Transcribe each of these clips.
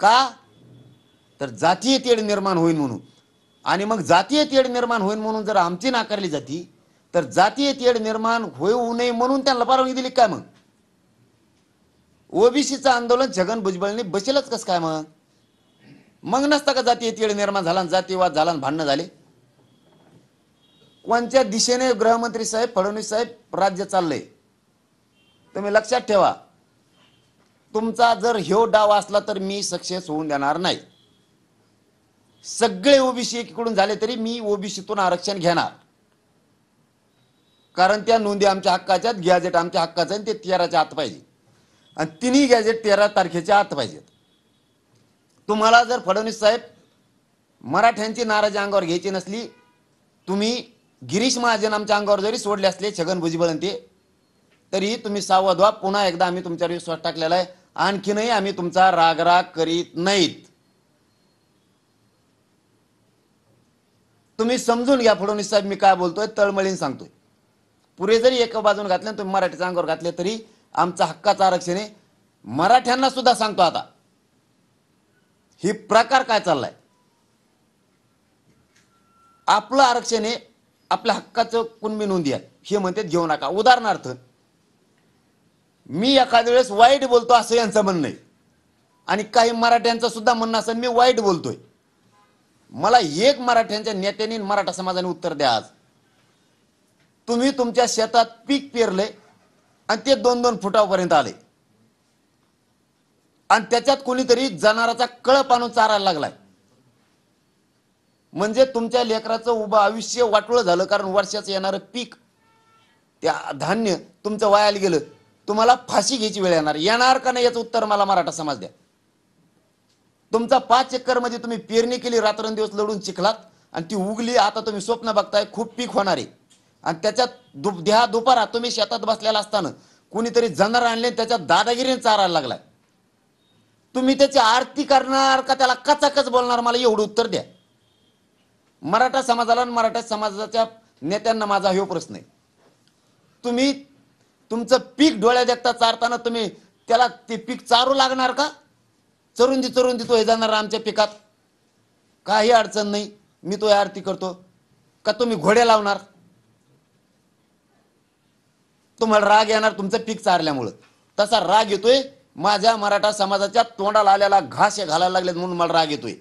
का तर जातीय तेढ निर्माण होईल म्हणून. आणि मग जातीय तेढ निर्माण होईल म्हणून जर आमची नाकारली जाती तर जातीय तेढ निर्माण होऊ नये म्हणून त्यांना परवानगी दिली काय? मग ओबीसीचं आंदोलन छगन भुजबळने बसेलच कस काय? मग नसता का जातीय तेढ निर्माण झाला, जातीयवाद झाला, भांडणं झाले? कोणत्या दिशेने गृहमंत्री साहेब फडणवीस साहेब राज्य चाललंय तुम्ही लक्षात ठेवा. तुमचा जर ह्यो डाव असला तर मी सक्सेस होऊन देणार नाही. सगळे ओबीसी एकीकडून झाले तरी मी ओबीसीतून आरक्षण घेणार, कारण त्या नोंदी आमच्या हक्काच्या, गॅजेट आमच्या हक्काचं आहे, ते 13च्या आत पाहिजे आणि तिन्ही गॅजेट 13 तारखेच्या आत पाहिजेत. तुम्हाला जर फडणवीस साहेब मराठ्यांची नाराजी अंगावर घ्यायची नसली, तुम्ही गिरीश महाजन आमच्या अंगावर जरी सोडले असले छगन भुजबळ ते, तरी तुम्ही सावध व्हा. पुन्हा एकदा आम्ही तुमच्यावर विश्वास टाकलेला आहे. आणखीनही आम्ही तुमचा रागराग करीत नाहीत. तुम्ही समजून घ्या फडणवीस साहेब मी काय बोलतोय, तळमळीने सांगतोय. पुरे जरी एका बाजून घातले तुम्ही मराठीच्या अंगावर घातले तरी आमचा हक्काचं आरक्षण आहे. मराठ्यांना सुद्धा सांगतो आता ही प्रकार काय चाललाय. आपलं आरक्षण आहे, आपल्या हक्काचं कुणबी नोंदी आहे, हे म्हणतात घेऊ नका. उदाहरणार्थ मी एखाद्या वेळेस वाईट बोलतो असं यांचं म्हणणं आहे आणि काही मराठ्यांचं सुद्धा म्हणणं असं मी वाईट बोलतोय. मला एक मराठ्यांच्या नेत्याने मराठा समाजाने उत्तर द्या. आज तुम्ही तुमच्या शेतात पीक पेरले आणि ते 2-2 फुटापर्यंत आले आणि त्याच्यात कोणीतरी जनावराचा कळप आणून चारायला लागलाय, म्हणजे तुमच्या लेकराचं उभं आयुष्य वाटोळं झालं. कारण वर्षाचं येणारं पीक त्या धान्य तुमचं वायाला गेलं, तुम्हाला फाशी घ्यायची वेळ येणार का नाही याचं उत्तर मला मराठा समाज द्या. तुमचा 5 एकर मध्ये तुम्ही पेरणी केली, रात्रंदिवस लढून चिखलात आणि ती उगली. आता तुम्ही स्वप्न बघताय खूप पीक होणार आहे आणि त्याच्यात दुपारा तुम्ही शेतात बसलेला असताना कोणीतरी जनावर आणले, त्याच्यात दादागिरीने चारायला लागलाय. तुम्ही त्याची आरती करणार का त्याला कचाकच बोलणार? मला एवढं उत्तर द्या. मराठा समाजाला आणि मराठा समाजाच्या नेत्यांना माझा हा प्रश्न आहे. तुम्ही तुमचं पीक डोळ्या देखता चारताना तुम्ही त्याला ते पीक चारू लागणार का? चरुंदी तो हे जाणार आमच्या पिकात, काही अडचण नाही, मी तो आरती करतो का? तुम्ही घोडे लावणार? तुम्हाला राग येणार तुमचं पीक चारल्यामुळं. तसा राग येतोय माझ्या मराठा समाजाच्या तोंडाला आलेला घास घालायला लागले म्हणून मला राग येतोय.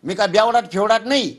मी काय बेवडाट फेवडाट नाही.